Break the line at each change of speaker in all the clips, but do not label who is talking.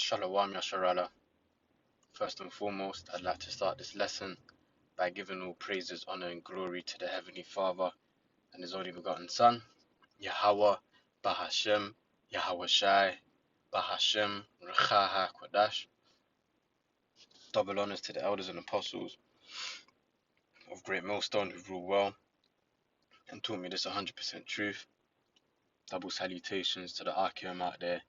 Shalom Yasharala. First and foremost, I'd like to start this lesson by giving all praises, honor, and glory to the Heavenly Father and His only begotten Son, Yahweh, Bahashem, Yahweh Shai, Bahashem, Rechaha Kodash. Double honors to the elders and apostles of Great Millstone who've ruled well and taught me this 100% truth. Double salutations to the Archeum out there,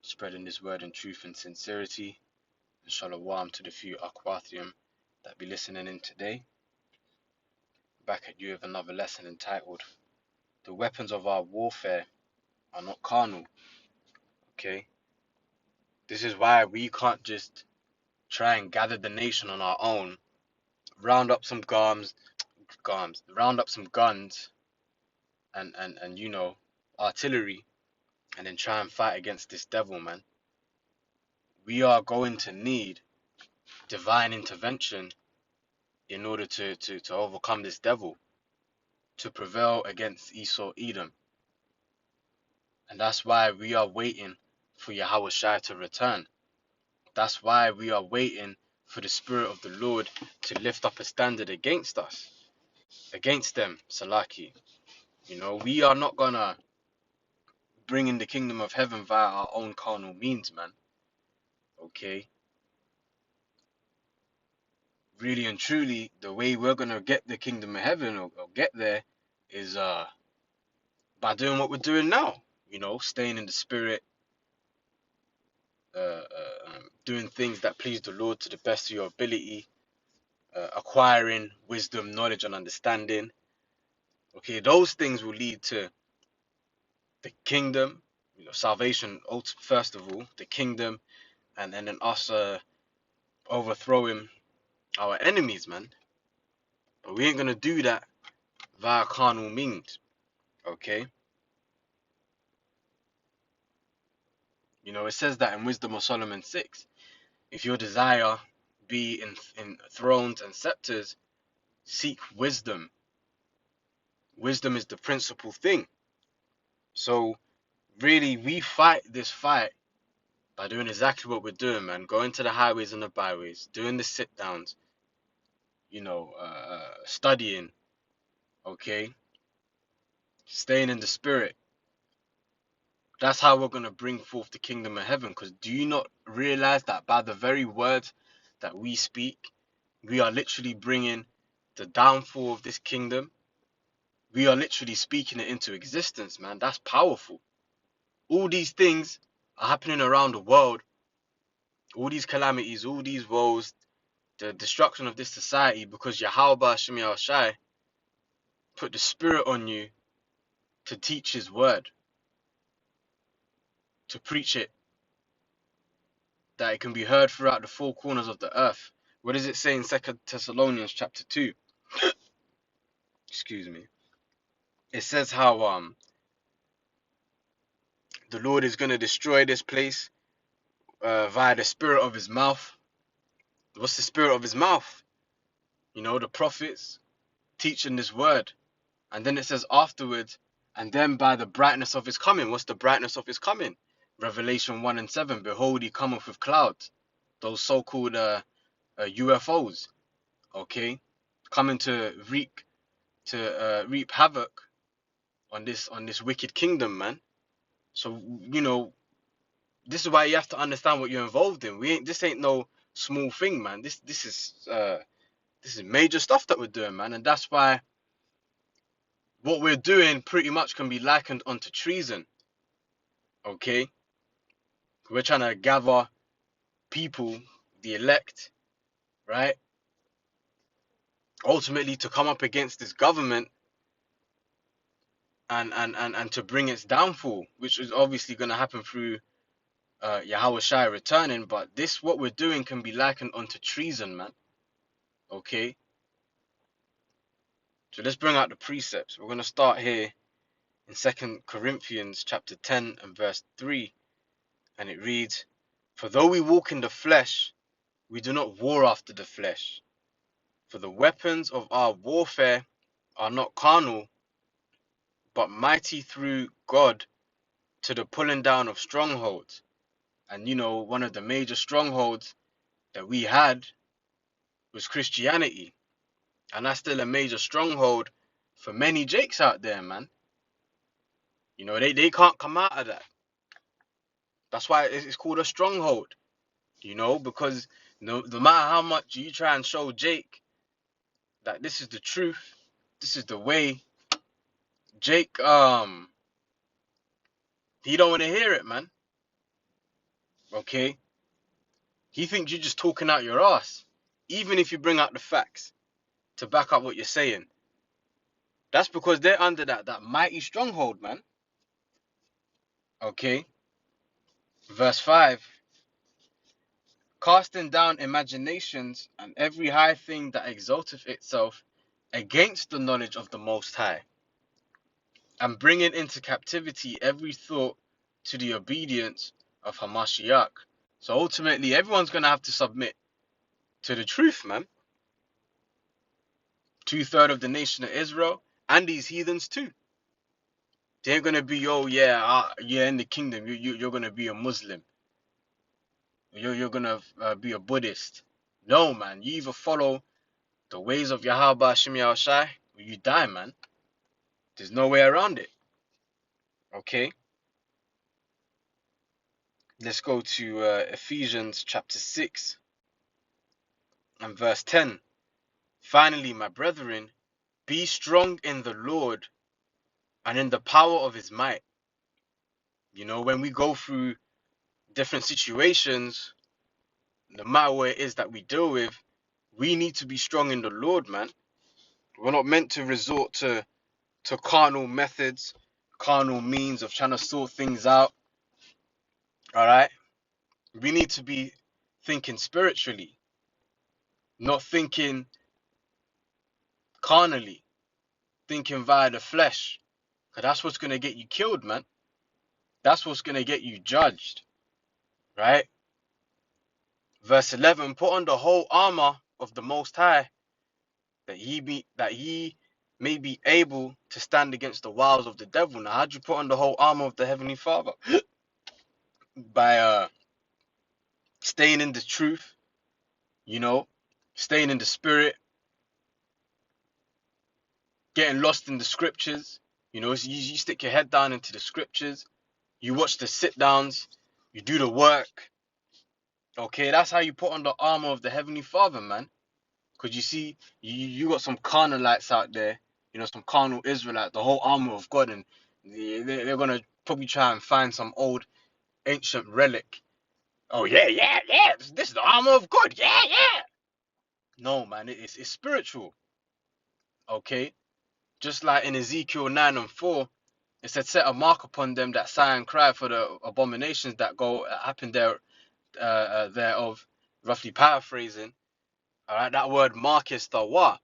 spreading this word in truth and sincerity. And shalom to the few Aquathium that be listening in today. Back at you with another lesson entitled The Weapons of Our Warfare Are Not Carnal. Okay? This is why we can't just try and gather the nation on our own, round up some round up some guns and you know, artillery, and then try and fight against this devil, man. We are going to need divine intervention in order to overcome this devil, to prevail against Esau Edom. And that's why we are waiting for Yahweh Shai to return. That's why we are waiting for the Spirit of the Lord to lift up a standard against us, against them, Salaki. You know, we are not gonna bring in the kingdom of heaven via our own carnal means, man. Okay? Really and truly, the way we're gonna get the kingdom of heaven or get there is by doing what we're doing now. You know, staying in the Spirit, doing things that please the Lord to the best of your ability, acquiring wisdom, knowledge, and understanding. Okay, those things will lead to the kingdom, you know, salvation. First of all, the kingdom, and then us overthrowing our enemies, man. But we ain't gonna do that via carnal means. Okay. You know, it says that in Wisdom of Solomon 6. If your desire be in thrones and scepters, seek wisdom. Wisdom is the principal thing. So really, we fight this fight by doing exactly what we're doing, man. Going to the highways and the byways, doing the sit downs, you know, studying, okay, staying in the Spirit. That's how we're gonna bring forth the kingdom of heaven. Because do you not realize that by the very words that we speak, we are literally bringing the downfall of this kingdom? We are literally speaking it into existence, man. That's powerful. All these things are happening around the world. All these calamities, all these woes, the destruction of this society, because Yahweh Hashem Yahushai put the Spirit on you to teach His word, to preach it, that it can be heard throughout the four corners of the earth. What does it say in 2 Thessalonians chapter 2? Excuse me. It says how the Lord is going to destroy this place via the spirit of His mouth. What's the spirit of His mouth? You know, the prophets teaching this word. And then it says afterwards, and then by the brightness of His coming. What's the brightness of His coming? Revelation 1 and 7. Behold, He cometh with clouds. Those so-called UFOs. Okay, coming to wreak havoc on this wicked kingdom, man. So you know, this is why you have to understand what you're involved in. This ain't no small thing, man. This is major stuff that we're doing, man. And that's why what we're doing pretty much can be likened onto treason. Okay, we're trying to gather people, the elect, right, ultimately to come up against this government and to bring its downfall, which is obviously going to happen through Yahweh Shai returning. But this, what we're doing, can be likened onto treason, man. Okay, so let's bring out the precepts. We're going to start here in 2 Corinthians chapter 10 and verse 3, and it reads, "For though we walk in the flesh, we do not war after the flesh. For the weapons of our warfare are not carnal, but mighty through God to the pulling down of strongholds, And one of the major strongholds that we had was Christianity. And that's still a major stronghold for many Jakes out there, man. They can't come out of that. That's why it's called a stronghold, because no matter how much you try and show Jake that this is the truth, this is the way, Jake, he don't want to hear it, man. Okay? He thinks you're just talking out your ass. Even if you bring out the facts to back up what you're saying. That's because they're under that mighty stronghold, man. Okay? Verse 5. Casting down imaginations and every high thing that exalteth itself against the knowledge of the Most High, and bringing into captivity every thought to the obedience of Hamashiach. So ultimately, everyone's going to have to submit to the truth, man. 2/3 of the nation of Israel and these heathens too. They ain't going to be, oh yeah, in the kingdom, you're going to be a Muslim. You're going to be a Buddhist. No, man. You either follow the ways of Yahweh Shem Yahushai or you die, man. There's no way around it. Okay? Let's go to Ephesians chapter 6 and verse 10. Finally, my brethren, be strong in the Lord and in the power of his might. When we go through different situations, no matter what it is that we deal with, we need to be strong in the Lord, man. We're not meant to resort to carnal methods, carnal means of trying to sort things out. All right? We need to be thinking spiritually, not thinking carnally, thinking via the flesh. Because that's what's going to get you killed, man. That's what's going to get you judged. Right? Verse 11, put on the whole armor of the Most High, that ye may be able to stand against the wiles of the devil. Now, how'd you put on the whole armor of the Heavenly Father? By staying in the truth, staying in the spirit, getting lost in the scriptures. So you stick your head down into the scriptures, you watch the sit downs, you do the work. Okay, that's how you put on the armor of the Heavenly Father, man. Because you see, you got some carnalites out there, some carnal Israelites, the whole armor of God, and they're going to probably try and find some old ancient relic. Oh, yeah. This is the armor of God. Yeah. No, man, it's spiritual. Okay? Just like in Ezekiel 9 and 4, it said, set a mark upon them that sigh and cry for the abominations that happen there, thereof, roughly paraphrasing. All right, that word mark is thawa.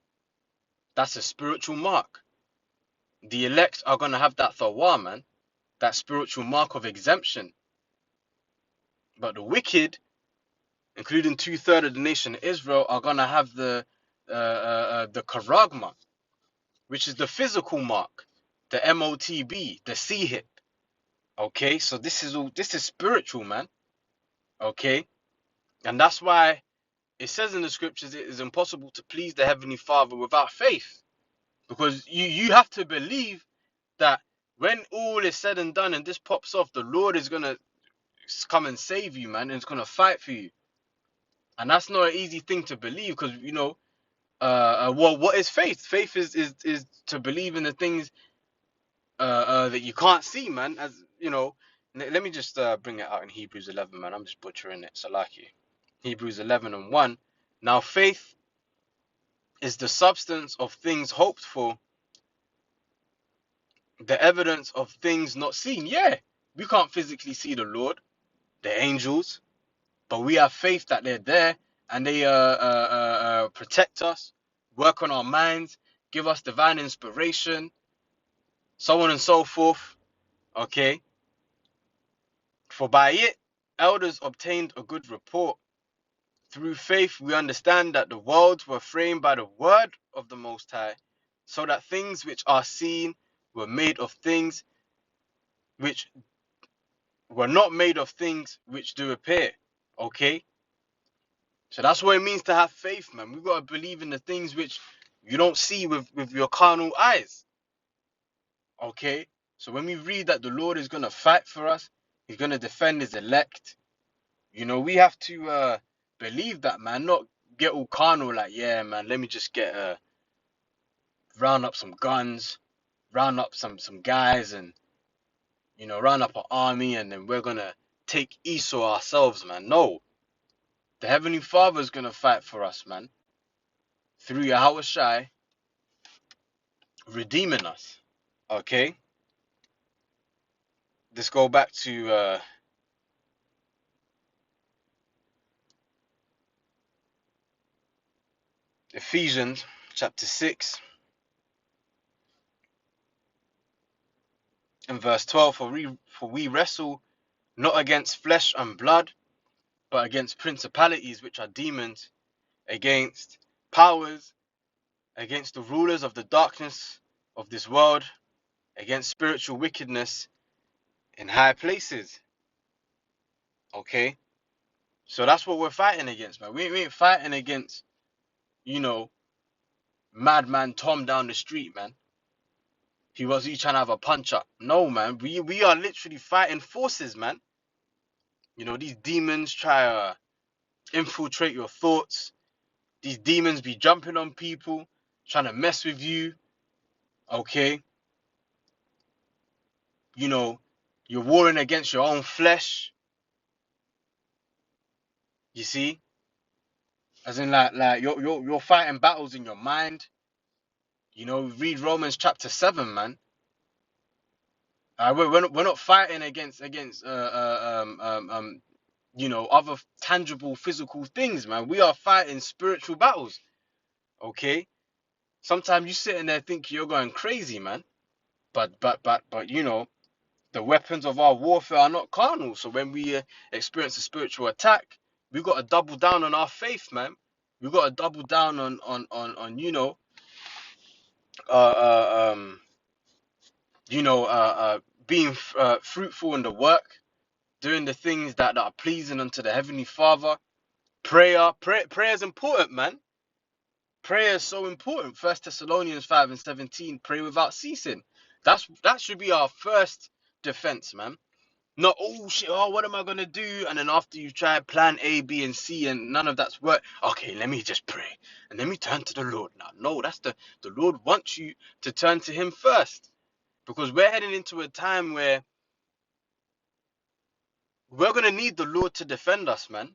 That's a spiritual mark. The elect are going to have that thawa, man. That spiritual mark of exemption. But the wicked, including 2/3 of the nation of Israel, are going to have the karagma, which is the physical mark, the MOTB, the C-hip. Okay, so this is spiritual, man. Okay, and that's why it says in the scriptures it is impossible to please the Heavenly Father without faith. Because you have to believe that when all is said and done and this pops off, the Lord is going to come and save you, man, and it's going to fight for you. And that's not an easy thing to believe because, well, what is faith? Faith is to believe in the things that you can't see, man. As let me just bring it out in Hebrews 11, man. I'm just butchering it. Salaki. Hebrews 11 and 1. Now faith is the substance of things hoped for, the evidence of things not seen. Yeah, we can't physically see the Lord, the angels, but we have faith that they're there and they protect us, work on our minds, give us divine inspiration, so on and so forth. Okay, for by it elders obtained a good report. Through faith we understand that the worlds were framed by the word of the Most High, so that things which are seen were made of things which We're not made of things which do appear. Okay? So that's what it means to have faith, man. We've got to believe in the things which you don't see with your carnal eyes. Okay? So when we read that the Lord is going to fight for us, he's going to defend his elect, we have to believe that, man. Not get all carnal like, yeah, man, let me just get round up some guns, round up some guys, and round up an army, and then we're going to take Esau ourselves, man. No. The Heavenly Father is going to fight for us, man. Through Yahweh Shai, redeeming us. Okay? Let's go back to Ephesians chapter 6 and verse 12. For we wrestle not against flesh and blood, but against principalities which are demons, against powers, against the rulers of the darkness of this world, against spiritual wickedness in high places. Okay? So that's what we're fighting against, man. We ain't fighting against, madman Tom down the street, man. He trying to have a punch up. No, man. We are literally fighting forces, man. These demons try to infiltrate your thoughts. These demons be jumping on people, trying to mess with you. Okay? You're warring against your own flesh. You see? As in like you're fighting battles in your mind. Read Romans chapter 7, man. We're not fighting against other tangible physical things, man. We are fighting spiritual battles. Okay? Sometimes you sit in there thinking you're going crazy, man. But the weapons of our warfare are not carnal. So when we experience a spiritual attack, we got to double down on our faith, man. We got to double down on uh, um being fruitful in the work, doing the things that are pleasing unto the Heavenly Father. Prayer is important, man. Prayer is so important. 1 Thessalonians 5:17, pray without ceasing. That should be our first defense, man. Not, oh shit, oh, what am I gonna do? And then after you try plan A, B, and C, and none of that's worked, okay, let me just pray and let me turn to the Lord now. No, that's the Lord wants you to turn to Him first, because we're heading into a time where we're gonna need the Lord to defend us, man.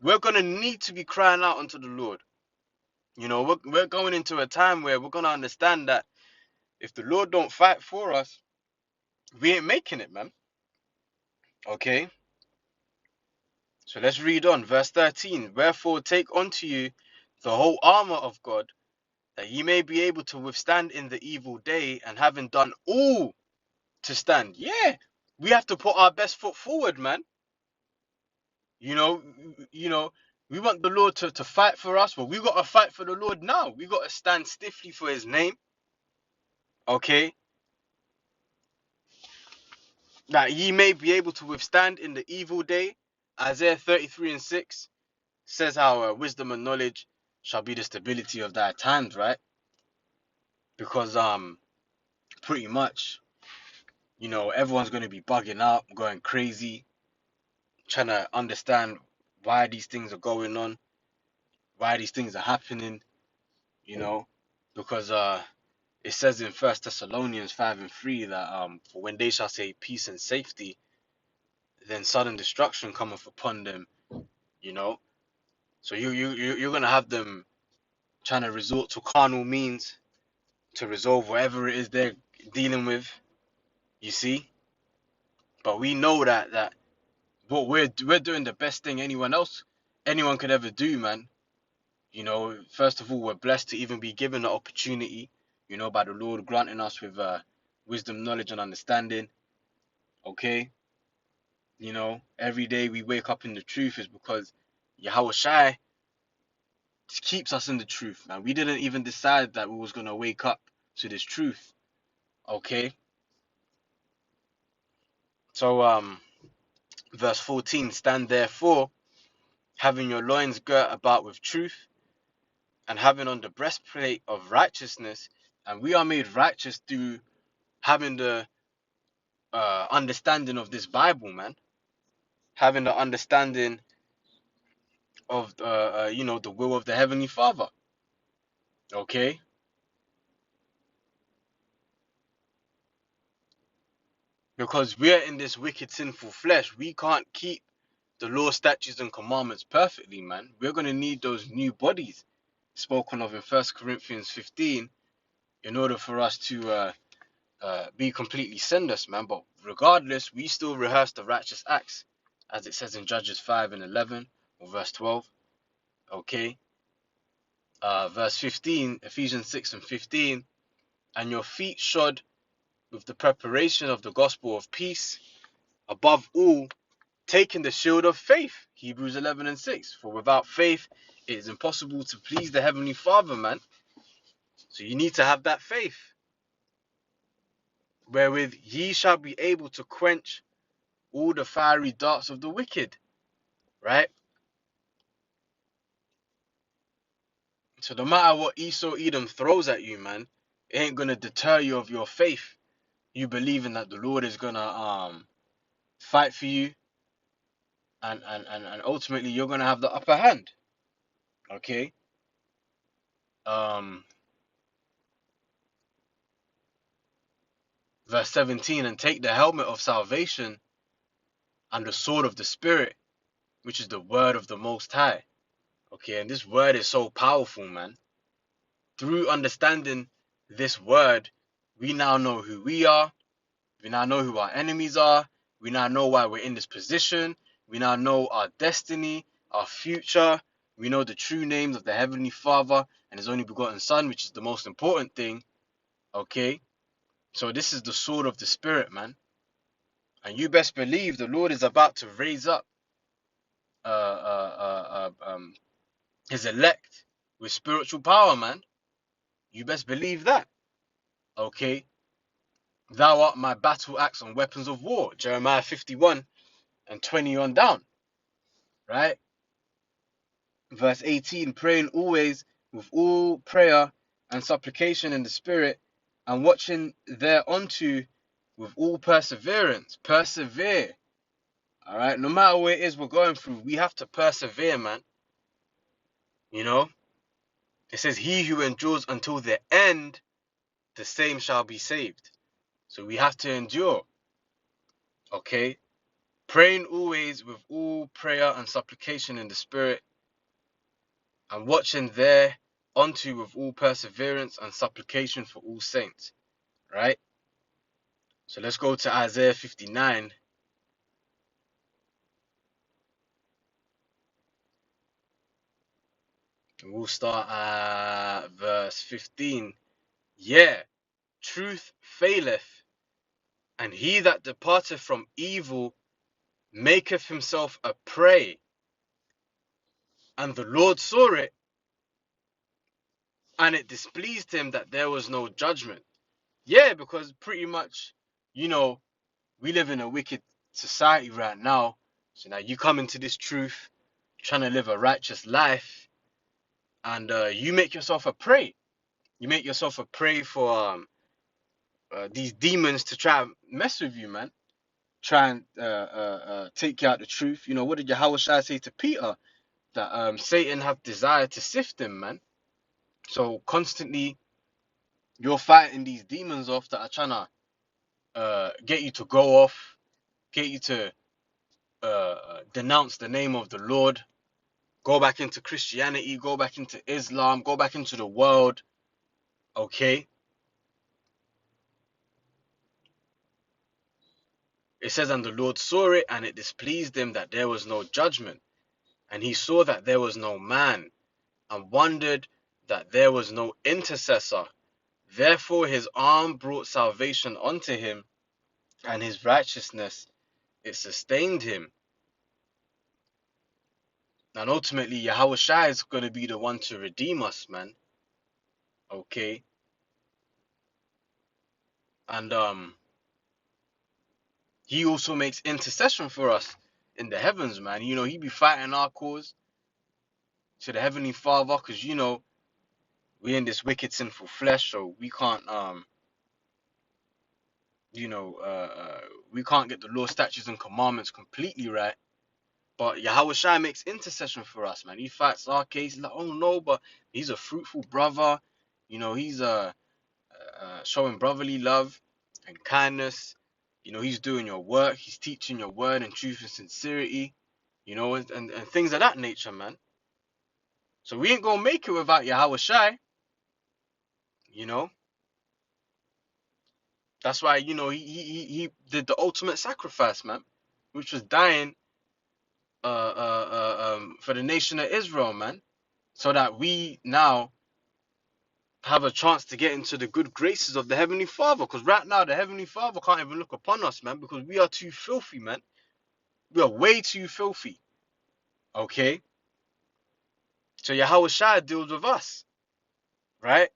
We're gonna need to be crying out unto the Lord. We're going into a time where we're gonna understand that if the Lord don't fight for us, we ain't making it, man. Okay? So let's read on. Verse 13. Wherefore take unto you the whole armor of God, that ye may be able to withstand in the evil day, and having done all to stand. Yeah, we have to put our best foot forward, man. You know, we want the Lord to fight for us, but we got to fight for the Lord now. We got to stand stiffly for his name. Okay? That ye may be able to withstand in the evil day. Isaiah 33:6 says how wisdom and knowledge shall be the stability of thy times, right? Because pretty much, everyone's going to be bugging out, going crazy, trying to understand why these things are going on, why these things are happening, because it says in 1 Thessalonians 5:3 that for when they shall say peace and safety, then sudden destruction cometh upon them, you know. So you're gonna have them trying to resort to carnal means to resolve whatever it is they're dealing with, you see. But we know that what we're doing the best thing anyone could ever do, man. First of all, we're blessed to even be given the opportunity, by the Lord granting us with wisdom, knowledge, and understanding. Okay, every day we wake up in the truth is because Yahweh Shai keeps us in the truth, man. We didn't even decide that we was gonna wake up to this truth. Okay, so Verse 14, stand therefore, having your loins girt about with truth, and having on the breastplate of righteousness. And we are made righteous through having the understanding of this Bible, man. Having the understanding of, the will of the Heavenly Father. Okay? Because we're in this wicked, sinful flesh. We can't keep the law, statutes, and commandments perfectly, man. We're going to need those new bodies spoken of in 1 Corinthians 15 in order for us to be completely sinless, man. But regardless, we still rehearse the righteous acts, as it says in Judges 5 and 11, or verse 12. Okay? Verse 15, Ephesians 6 and 15. And your feet shod with the preparation of the gospel of peace, above all, taking the shield of faith, Hebrews 11 and 6. For without faith, it is impossible to please the Heavenly Father, man. So you need to have that faith, wherewith ye shall be able to quench all the fiery darts of the wicked, right? So no matter what Esau Edom throws at you, man, it ain't gonna deter you of your faith. You believing that the Lord is gonna fight for you, and ultimately you're gonna have the upper hand. Okay? Um Verse 17, and take the helmet of salvation and the sword of the Spirit, which is the word of the Most High. Okay, and this word is so powerful, man. Through understanding this word, we now know who we are. We now know who our enemies are. We now know why we're in this position. We now know our destiny, our future. We know the true names of the Heavenly Father and His only begotten Son, which is the most important thing. Okay? So this is the sword of the Spirit, man. And you best believe the Lord is about to raise up uh, uh, uh, um, His elect with spiritual power, man. You best believe that. Okay? Thou art my battle axe and weapons of war. Jeremiah 51 and 20 on down. Right? Verse 18, praying always with all prayer and supplication in the Spirit, and watching thereunto with all perseverance. Persevere. All right? No matter what it is we're going through, we have to persevere, man. You know? It says, he who endures until the end, the same shall be saved. So we have to endure. Okay? Praying always with all prayer and supplication in the Spirit, and watching thereunto with all perseverance and supplication for all saints. Right? So let's go to Isaiah 59. We'll start at verse 15. Yeah, truth faileth, and he that departeth from evil maketh himself a prey. And the Lord saw it, and it displeased him that there was no judgment. Yeah, because pretty much, you know, we live in a wicked society right now. So now you come into this truth, trying to live a righteous life, and you make yourself a prey. You make yourself a prey for these demons to try and mess with you, man. Try and take you out the truth. You know, what did Yahweh Shai say to Peter? That Satan have desire to sift him, man. So constantly you're fighting these demons off that are trying to get you to go off, get you to denounce the name of the Lord, go back into Christianity, go back into Islam, go back into the world. Okay? It says, and the Lord saw it, and it displeased him that there was no judgment. And he saw that there was no man, and wondered that there was no intercessor. Therefore his arm brought salvation unto him, and his righteousness, it sustained him. And ultimately, Yahweh Shai is going to be the one to redeem us, man. Okay? And he also makes intercession for us. in the heavens, man. You know, he be fighting our cause to the Heavenly Father, because, you know, we're in this wicked, sinful flesh, so we can't, you know, we can't get the law, statutes, and commandments completely right. But Yahweh Shai makes intercession for us, man. He fights our case. He's like, oh no, but he's a fruitful brother. You know, he's showing brotherly love and kindness. You know, he's doing your work. He's teaching your word in truth and sincerity. You know, and things of that nature, man. So we ain't gonna make it without Yahweh Shai. You know, that's why, you know, he did the ultimate sacrifice, man, which was dying for the nation of Israel, man, so that we now have a chance to get into the good graces of the Heavenly Father. Because right now, the Heavenly Father can't even look upon us, man, because we are too filthy, man. We are way too filthy. Okay? So Yahweh Shai deals with us, right?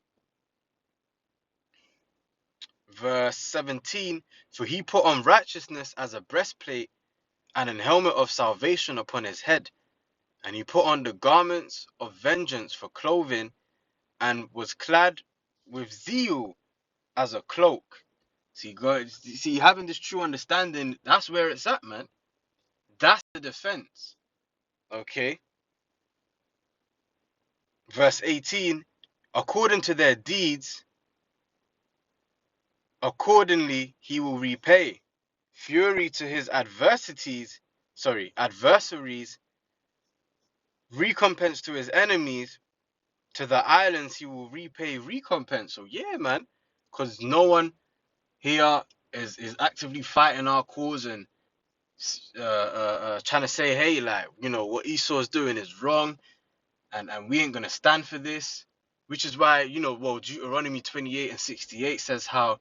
Verse 17, for he put on righteousness as a breastplate and an helmet of salvation upon his head. And he put on the garments of vengeance for clothing and was clad with zeal as a cloak. See, having this true understanding, that's where it's at, man. That's the defense. Okay. Verse 18, according to their deeds, accordingly he will repay. Fury to his adversaries, recompense to his enemies, to the islands he will repay recompense. So yeah, man, because no one here is actively fighting our cause and trying to say, hey, like, you know, what Esau's doing is wrong, and we ain't gonna stand for this. Which is why, you know, well, Deuteronomy 28 and 68 says how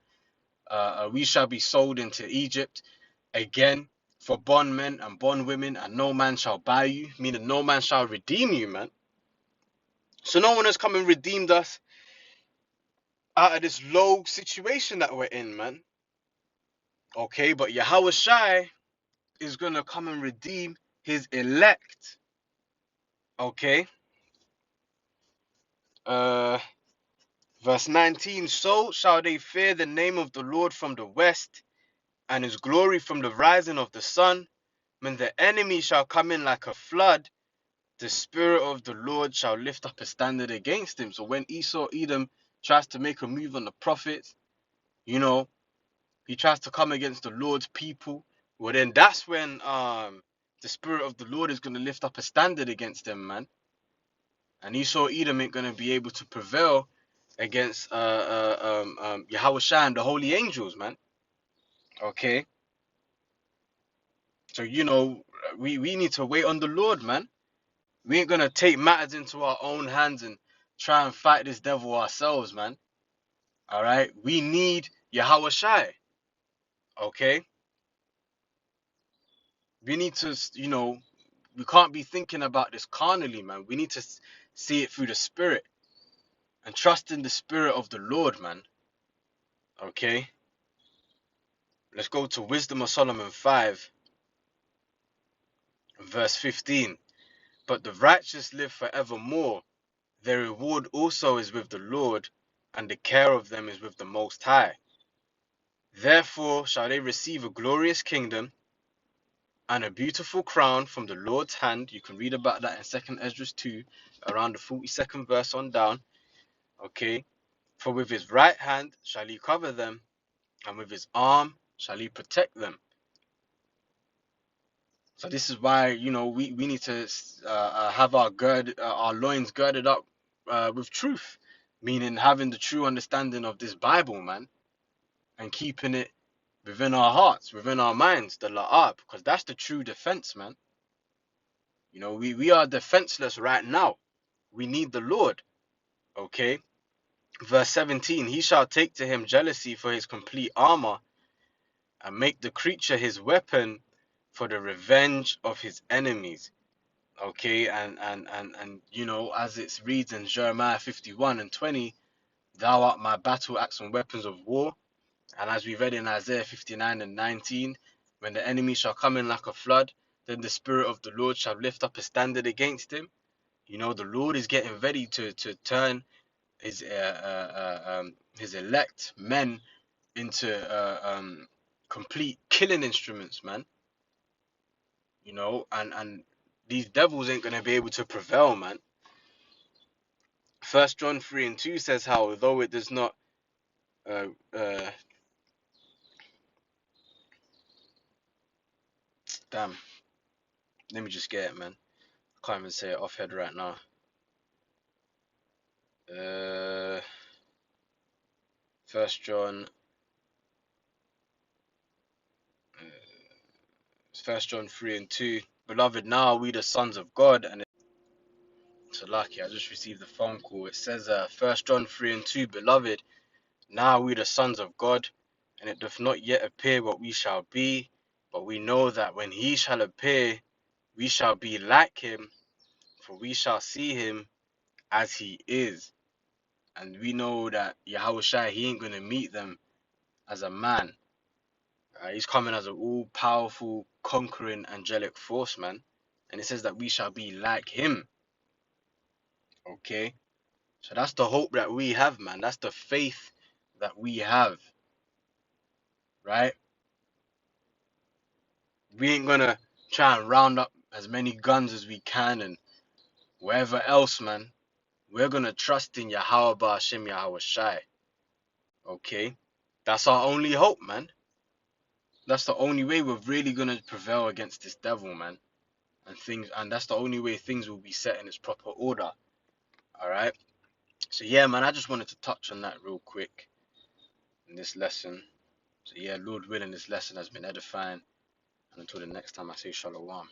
we shall be sold into Egypt again for bondmen and bondwomen, and no man shall buy you, meaning no man shall redeem you, man. So no one has come and redeemed us out of this low situation that we're in, man. Okay, but Yahweh Shai is gonna come and redeem his elect. Okay. Verse 19, so shall they fear the name of the Lord from the west, and his glory from the rising of the sun. When the enemy shall come in like a flood, the Spirit of the Lord shall lift up a standard against him. So when Edom tries to make a move on the prophets, you know, he tries to come against the Lord's people, well then that's when the Spirit of the Lord is going to lift up a standard against them, man. And Edom ain't going to be able to prevail against Yahweh Shai and the holy angels, man. Okay? So, you know, we need to wait on the Lord, man. We ain't going to take matters into our own hands and try and fight this devil ourselves, man. All right? We need Yahweh Shai. Okay? We need to, you know, we can't be thinking about this carnally, man. We need to see it through the Spirit and trust in the Spirit of the Lord, man. Okay? Let's go to Wisdom of Solomon 5, verse 15. But the righteous live forevermore. Their reward also is with the Lord, and the care of them is with the Most High. Therefore shall they receive a glorious kingdom and a beautiful crown from the Lord's hand. You can read about that in 2nd Esdras 2, around the 42nd verse on down. Okay. For with his right hand shall he cover them, and with his arm shall he protect them. So this is why, you know, we need to have our loins girded up with truth, meaning having the true understanding of this Bible, man, and keeping it within our hearts, within our minds, the la'ab, because that's the true defense, man. You know, we are defenseless right now. We need the Lord. Okay. Verse 17, he shall take to him jealousy for his complete armor, and make the creature his weapon for the revenge of his enemies. Okay, and you know, as it reads in Jeremiah 51 and 20, thou art my battle axe and weapons of war. And as we read in Isaiah 59 and 19, when the enemy shall come in like a flood, then the Spirit of the Lord shall lift up a standard against him. You know, the Lord is getting ready to turn his elect men into complete killing instruments, man. You know, and these devils ain't gonna be able to prevail, man. 1 John 3:2 says how although it does not uh, uh, damn, let me just get it, man. I can't even say it off head right now. Uh, 1 John, 3:2. Beloved, now are we the sons of God, and so lucky. I just received the phone call. It says, 1 John 3:2. Beloved, now are we the sons of God, and it doth not yet appear what we shall be, but we know that when he shall appear, we shall be like him, for we shall see him as he is. And we know that Yahushua, he ain't gonna meet them as a man. He's coming as an all-powerful, conquering, angelic force, man. And it says that we shall be like him. Okay? So that's the hope that we have, man. That's the faith that we have. Right? We ain't gonna try and round up as many guns as we can and wherever else, man. We're gonna trust in Yahweh Ba'ashem Yahushai. Okay? That's our only hope, man. That's the only way we're really gonna prevail against this devil, man. And that's the only way things will be set in its proper order. Alright? So yeah, man, I just wanted to touch on that real quick in this lesson. So yeah, Lord willing, this lesson has been edifying. And until the next time, I say shalom.